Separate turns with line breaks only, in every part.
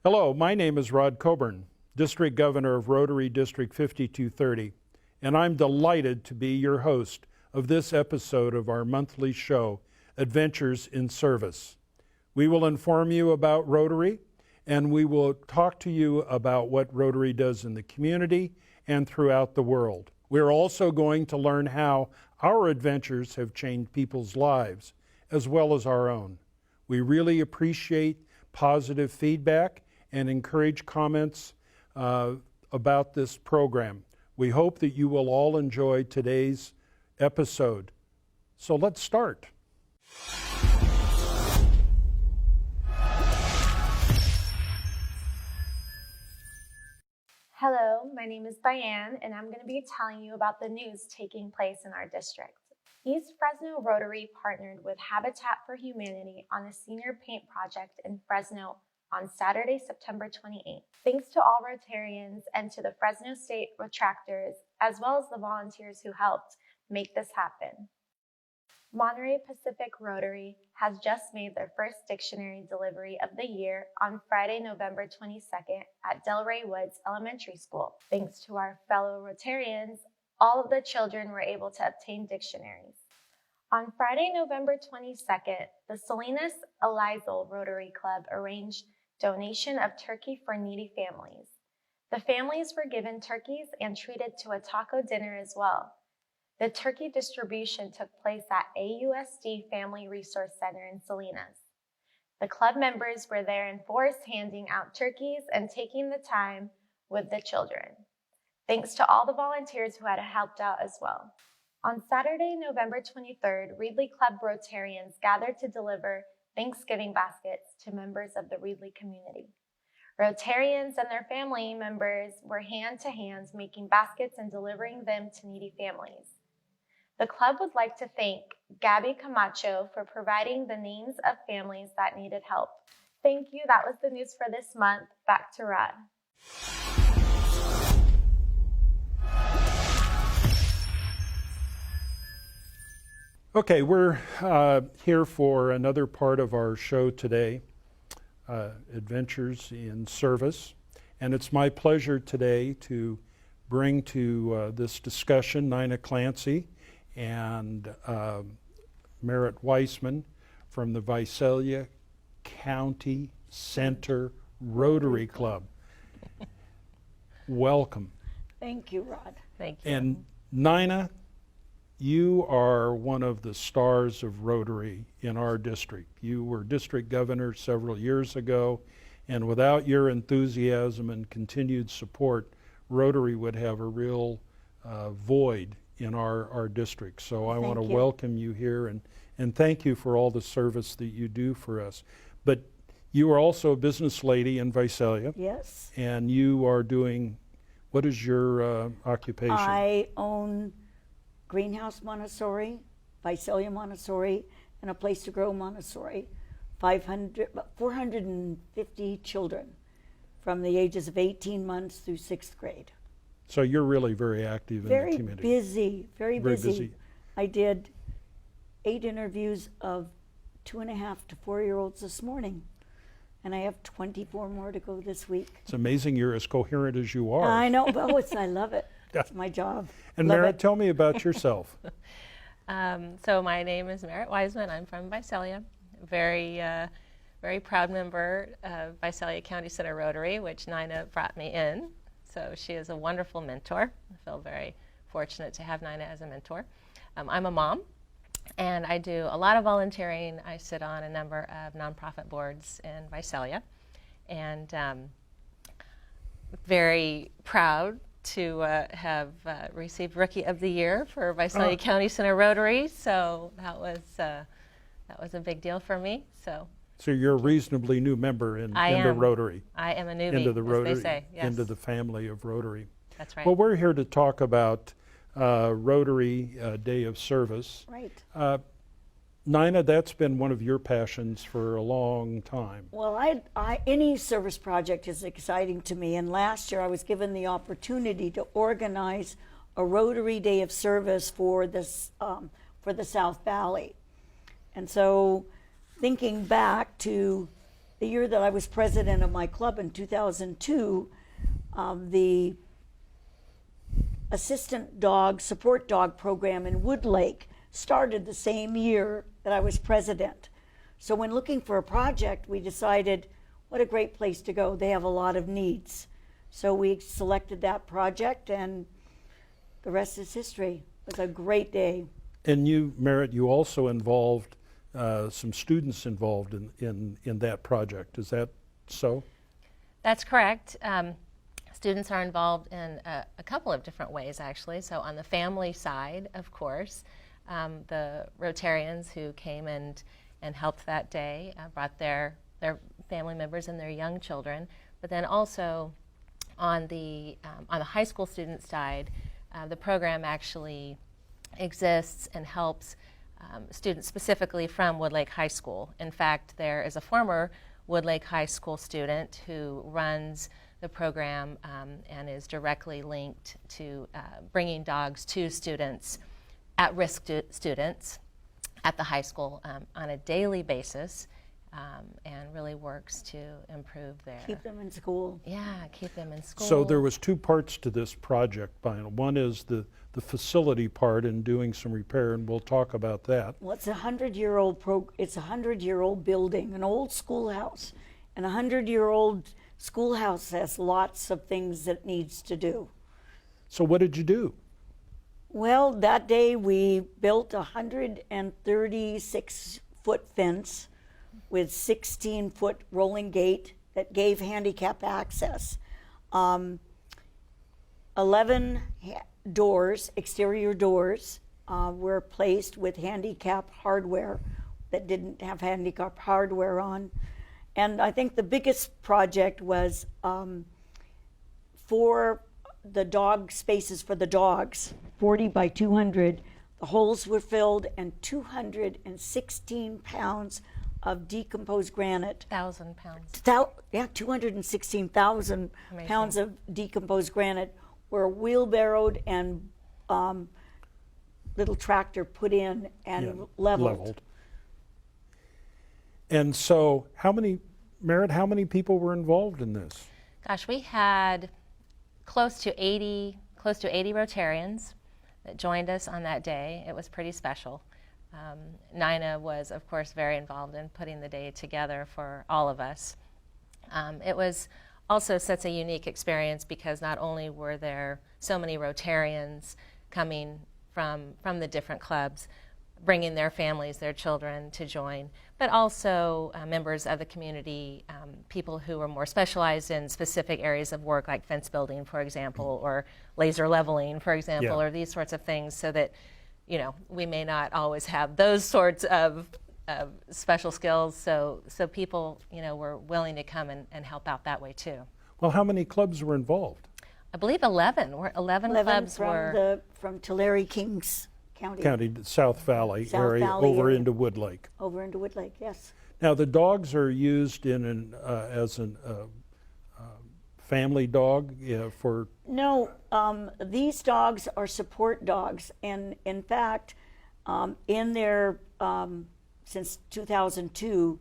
Hello, my name is Rod Coburn, District Governor of Rotary District 5230, and I'm delighted to be your host of this episode of our monthly show, Adventures in Service. We will inform you about Rotary, and we will talk to you about what Rotary does in the community and throughout the world. We're also going to learn how our adventures have changed people's lives, as well as our own. We really appreciate positive feedback and encourage comments about this program. We hope that you will all enjoy today's episode. So let's start.
Hello, my name is Bayan, and I'm going to be telling you about the news taking place in our district. East Fresno Rotary partnered with Habitat for Humanity on a senior paint project in Fresno on Saturday, September 28th. Thanks to all Rotarians and to the Fresno State Retractors, as well as the volunteers who helped make this happen. Monterey Pacific Rotary has just made their first dictionary delivery of the year on Friday, November 22nd at Delray Woods Elementary School. Thanks to our fellow Rotarians, all of the children were able to obtain dictionaries. On Friday, November 22nd, the Salinas Elizal Rotary Club arranged donation of turkey for needy families. The families were given turkeys and treated to a taco dinner as well. The turkey distribution took place at AUSD Family Resource Center in Salinas. The club members were there in force handing out turkeys and taking the time with the children. Thanks to all the volunteers who had helped out as well. On Saturday, November 23rd, Reedley Club Rotarians gathered to deliver Thanksgiving baskets to members of the Reedley community. Rotarians and their family members were hand-to-hand making baskets and delivering them to needy families. The club would like to thank Gabby Camacho for providing the names of families that needed help. Thank you. That was the news for this month. Back to Rod.
Okay, we're here for another part of our show today, Adventures in Service. And it's my pleasure today to bring to this discussion Nina Clancy and Merritt Wiseman from the Visalia County Center Rotary Club. Welcome.
Thank you, Rod.
Thank you.
And Nina, you are one of the stars of Rotary in our district. You were district governor several years ago, and without your enthusiasm and continued support, Rotary would have a real void in our district. So I want to welcome you here and thank you for all the service that you do for us. But you are also a business lady in Visalia.
Yes.
And you are doing, what is your occupation?
I own Greenhouse Montessori, Visalia Montessori, and a Place to Grow Montessori. 450 children from the ages of 18 months through 6th grade.
So you're really very active in the community.
Very busy. I did 8 interviews of 2.5 to 4-year-olds this morning, and I have 24 more to go this week.
It's amazing you're as coherent as you are.
I know. Well, I love it. It's my job.
And Merritt, tell me about yourself.
So my name is Merritt Wiseman. I'm from Visalia. Very proud member of Visalia County Center Rotary, which Nina brought me in. So she is a wonderful mentor. I feel very fortunate to have Nina as a mentor. I'm a mom, and I do a lot of volunteering. I sit on a number of nonprofit boards in Visalia, and very proud to have received Rookie of the Year for Visalia County Center Rotary. So that was a big deal for me.
So you're a reasonably new member into Rotary.
I am a newbie,
into the Rotary,
as they say. Yes.
into the family of Rotary.
That's right.
Well, we're here to talk about Rotary Day of Service.
Right.
Nina, that's been one of your passions for a long time.
Well, any service project is exciting to me, and last year I was given the opportunity to organize a Rotary Day of Service for the South Valley. And so thinking back to the year that I was president of my club in 2002, the assistant dog, support dog program in Woodlake started the same year that I was president. So when looking for a project, we decided what a great place to go. They have a lot of needs. So we selected that project, and the rest is history. It was a great day.
And you, Merritt, you also involved some students involved in that project. Is that so?
That's correct. Students are involved in a couple of different ways, actually. So on the family side, of course, the Rotarians who came and helped that day brought their family members and their young children. But then also on the high school student side, the program actually exists and helps students specifically from Woodlake High School. In fact, there is a former Woodlake High School student who runs the program and is directly linked to bringing dogs to students, at-risk students at the high school on a daily basis, and really works to improve their...
Keep them in school.
Yeah, keep them in school.
So there was two parts to this project, Bayan. One is the facility part and doing some repair, and we'll talk about that.
Well, it's a 100-year-old building, an old schoolhouse, and a 100-year-old schoolhouse has lots of things that it needs to do.
So what did you do?
Well, that day we built a 136-foot fence with 16-foot rolling gate that gave handicap access. 11 doors, exterior doors, were placed with handicap hardware that didn't have handicap hardware on. And I think the biggest project was for the dog spaces for the dogs, 40 by 200. The holes were filled, and 216 pounds of decomposed granite.
1,000 pounds.
216,000 pounds of decomposed granite were wheelbarrowed and little tractor put in and leveled.
And so Merritt, how many people were involved in this?
Gosh, we had close to 80 Rotarians that joined us on that day. It was pretty special. Nina was, of course, very involved in putting the day together for all of us. It was also such a unique experience because not only were there so many Rotarians coming from the different clubs, bringing their families, their children to join, but also members of the community, people who were more specialized in specific areas of work, like fence building, for example, or laser leveling, for example, or these sorts of things, so that, you know, we may not always have those sorts of special skills, so people, you know, were willing to come and help out that way too.
Well, how many clubs were involved?
I believe 11. 11 clubs
from Tulare Kings County,
South Valley area, over into Woodlake.
Over into Woodlake, yes.
Now the dogs are used as a family dog for.
No, these dogs are support dogs, and in fact, in their since 2002,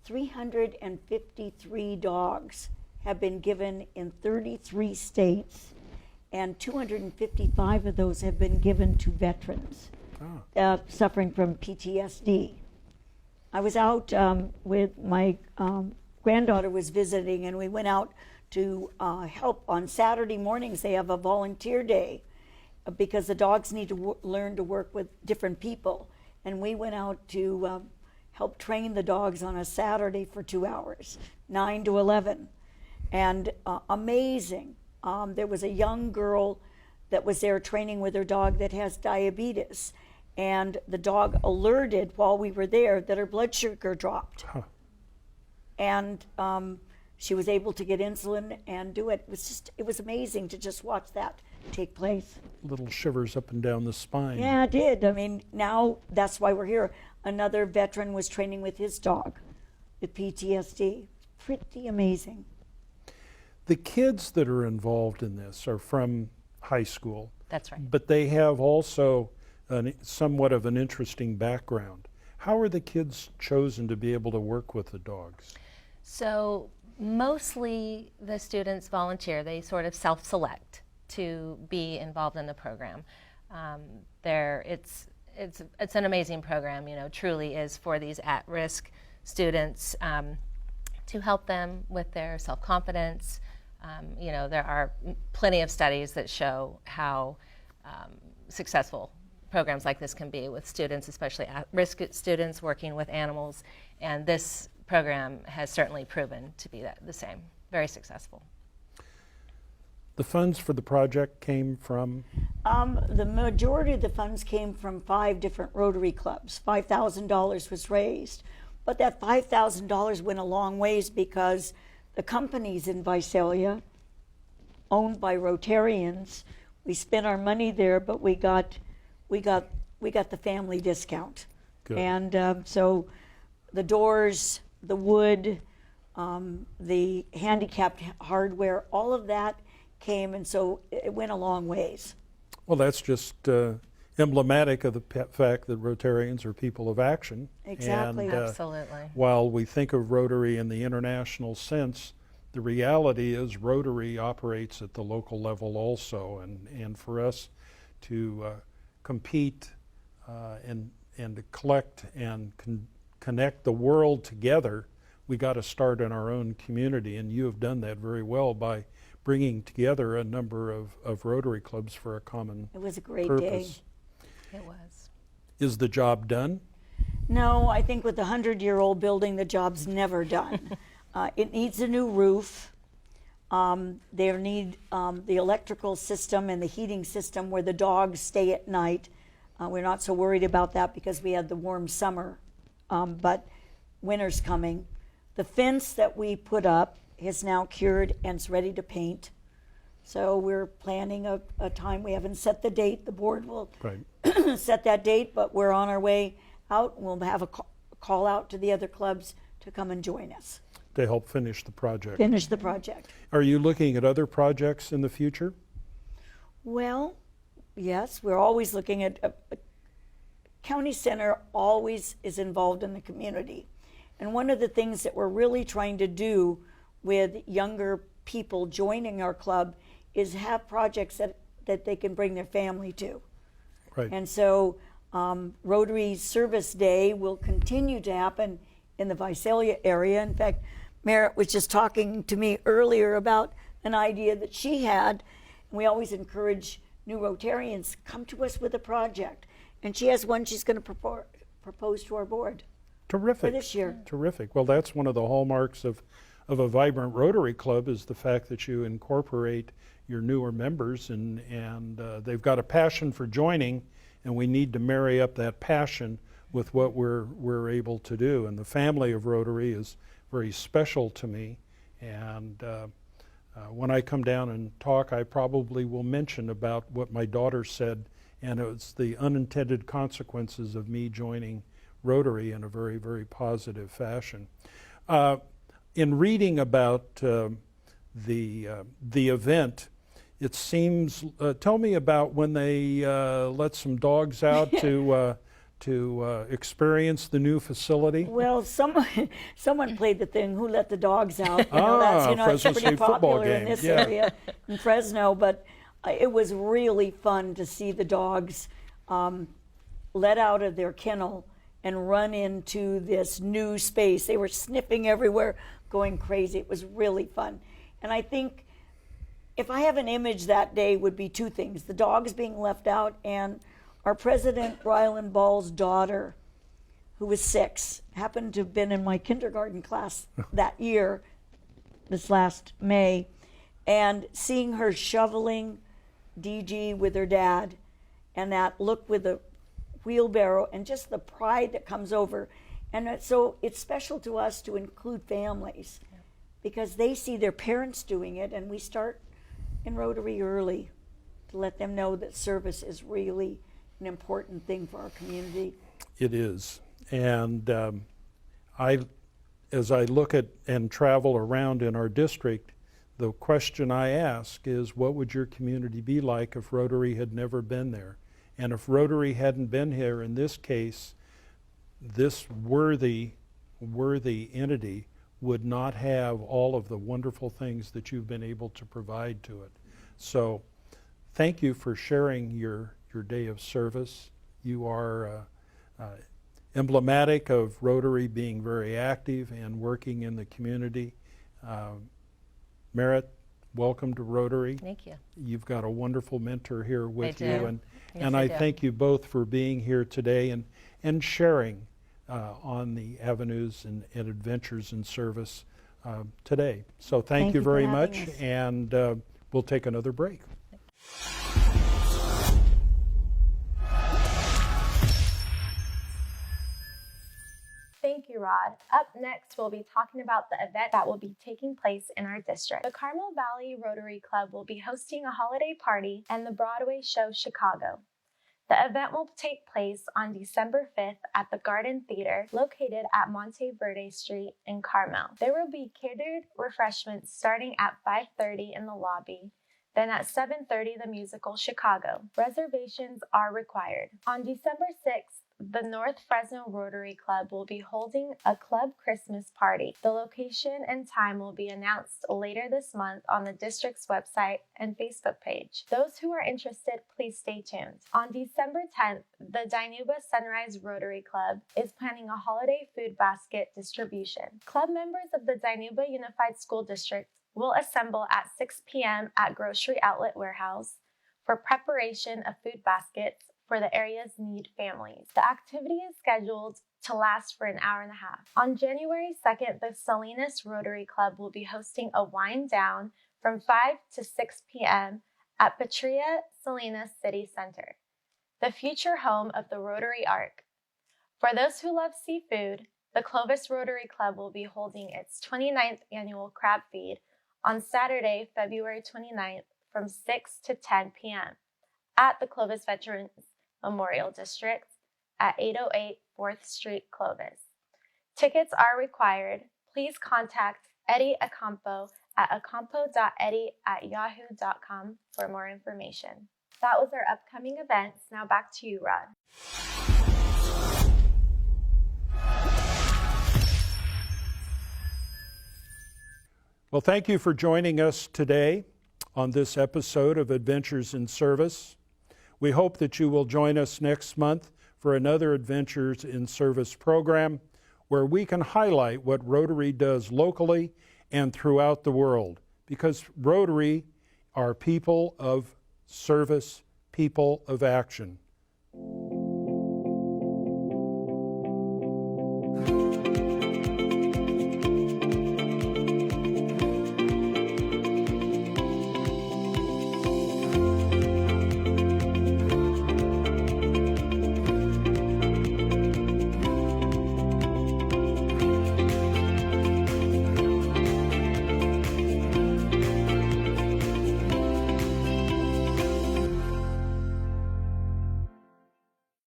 353 dogs have been given in 33 states, and 255 of those have been given to veterans suffering from PTSD. I was out with my granddaughter was visiting, and we went out to help on Saturday mornings. They have a volunteer day because the dogs need to learn to work with different people. And we went out to help train the dogs on a Saturday for 2 hours, 9 to 11. And amazing. There was a young girl that was there training with her dog that has diabetes. And the dog alerted while we were there that her blood sugar dropped. Huh. And she was able to get insulin and do it. It was amazing to just watch that take place.
Little shivers up and down the spine.
Yeah, it did. I mean, now that's why we're here. Another veteran was training with his dog with PTSD. Pretty amazing.
The kids that are involved in this are from high school.
That's right.
But they have also somewhat of an interesting background. How are the kids chosen to be able to work with the dogs?
So mostly the students volunteer. They sort of self-select to be involved in the program. It's an amazing program, truly is for these at-risk students to help them with their self-confidence. There are plenty of studies that show how successful programs like this can be with students, especially at-risk students working with animals, and this program has certainly proven to be the same, very successful.
The funds for the project came from?
The majority of the funds came from 5 different Rotary clubs. $5,000 was raised. But that $5,000 went a long ways because the companies in Visalia, owned by Rotarians, we spent our money there, but we got the family discount.
Good.
And so the doors, the wood, the handicapped hardware, all of that came, and so it went a long ways.
Well, that's just emblematic of the fact that Rotarians are people of action.
Exactly.
And,
Absolutely.
while we think of Rotary in the international sense, the reality is Rotary operates at the local level also, and for us to compete and to collect and connect the world together, we got to start in our own community, and you have done that very well by bringing together a number of Rotary clubs for a common
It was a great
purpose.
day.
It was.
Is the job done?
No, I think with the 100-year-old building, the job's never done. It needs a new roof. They need the electrical system and the heating system where the dogs stay at night. We're not so worried about that because we had the warm summer, but winter's coming. The fence that we put up is now cured and it's ready to paint. So we're planning a time. We haven't set the date. The board will
Right.
set that date, but we're on our way out. We'll have a call out to the other clubs to come and join us.
To help finish the project.
Finish the project.
Are you looking at other projects in the future?
Well, yes, we're always looking at County Center always is involved in the community. And one of the things that we're really trying to do with younger people joining our club is have projects that they can bring their family to.
Right.
And so Rotary Service Day will continue to happen in the Visalia area. In fact, Merritt was just talking to me earlier about an idea that she had. We always encourage new Rotarians, come to us with a project. And she has one she's going to propose to our board
Terrific.
for this year.
Terrific. Well, that's one of the hallmarks of a vibrant Rotary Club is the fact that you incorporate your newer members and they've got a passion for joining, and we need to marry up that passion with what we're able to do. And the family of Rotary is very special to me. And when I come down and talk, I probably will mention about what my daughter said, and it's the unintended consequences of me joining Rotary in a very, very positive fashion. In reading about the event, it seems, tell me about when they let some dogs out to experience the new facility.
Well, someone played the thing, who let the dogs out?
Fresno
That's pretty
State football
popular
game.
in this
Yeah.
area in Fresno. But it was really fun to see the dogs let out of their kennel and run into this new space. They were sniffing everywhere, going crazy. It was really fun. And I think if I have an image that day, would be 2 things: the dogs being left out, and our president, Ryland Ball's daughter, who was 6, happened to have been in my kindergarten class that year, this last May, and seeing her shoveling DG with her dad, and that look with the wheelbarrow, and just the pride that comes over. And so it's special to us to include families because they see their parents doing it, and we start in Rotary early to let them know that service is really an important thing for our community.
It is. And as I look at and travel around in our district, the question I ask is, what would your community be like if Rotary had never been there? And if Rotary hadn't been here, in this case, this worthy entity would not have all of the wonderful things that you've been able to provide to it. So thank you for sharing your day of service. You are emblematic of Rotary being very active and working in the community. Merritt, welcome to Rotary.
Thank you.
You've got a wonderful mentor here with
I
you.
do.
And,
Yes,
and
I
I
do.
thank you both for being here today and sharing on the avenues and adventures in service today. So thank you
you for
very
having
much,
us.
and we'll take another break.
Thank you, Rod. Up next, we'll be talking about the event that will be taking place in our district. The Carmel Valley Rotary Club will be hosting a holiday party and the Broadway show Chicago. The event will take place on December 5th at the Garden Theater, located at Monte Verde Street in Carmel. There will be catered refreshments starting at 5:30 in the lobby. Then at 7:30, the musical Chicago. Reservations are required. On December 6th, the North Fresno Rotary Club will be holding a club Christmas party. The location and time will be announced later this month on the district's website and Facebook page. Those who are interested, please stay tuned. On December 10th, the Dinuba Sunrise Rotary Club is planning a holiday food basket distribution. Club members of the Dinuba Unified School District will assemble at 6 p.m. at Grocery Outlet Warehouse for preparation of food baskets for the area's need families. The activity is scheduled to last for an hour and a half. On January 2nd, the Salinas Rotary Club will be hosting a wind down from 5 to 6 p.m. at Patria Salinas City Center, the future home of the Rotary Ark. For those who love seafood, the Clovis Rotary Club will be holding its 29th annual crab feed on Saturday, February 29th from 6 to 10 p.m. at the Clovis Veterans Memorial District at 808 4th Street, Clovis. Tickets are required. Please contact Eddie Acampo at acampo.eddie@yahoo.com for more information. That was our upcoming events. Now back to you, Rod.
Well, thank you for joining us today on this episode of Adventures in Service. We hope that you will join us next month for another Adventures in Service program where we can highlight what Rotary does locally and throughout the world, because Rotary are people of service, people of action.